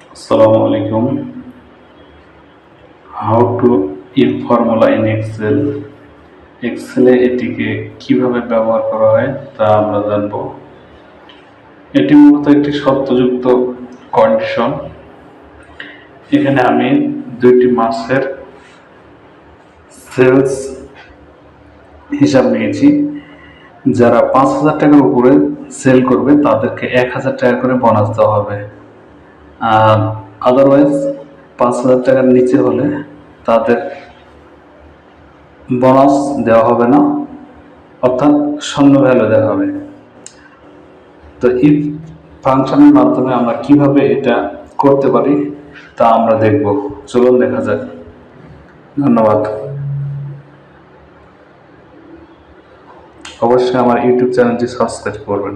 আসসালামু আলাইকুম। How to IF formula in Excel. এক্সেলে এটিকে কিভাবে ব্যবহার করা হয় তা আমরা জানব। এটি মূলত একটি শর্তযুক্ত কন্ডিশন। এখানে আমি দুইটি মাসের সেলস হিসাব নিয়েছি। যারা 5,000 টাকার উপরে সেল করবে তাদেরকে 1,000 টাকা করে বোনাস দেওয়া হবে, আর আদারওয়াইজ 5,000 টাকার নিচে হলে তাদের বোনাস দেওয়া হবে না, অর্থাৎ শূন্য ভ্যালু দেওয়া হবে। তো ইফ ফাংশনের মাধ্যমে আমরা কিভাবে এটা করতে পারি তা আমরা দেখব। চলুন দেখা যাক। ধন্যবাদ। অবশ্যই আমার ইউটিউব চ্যানেলটি সাবস্ক্রাইব করবেন।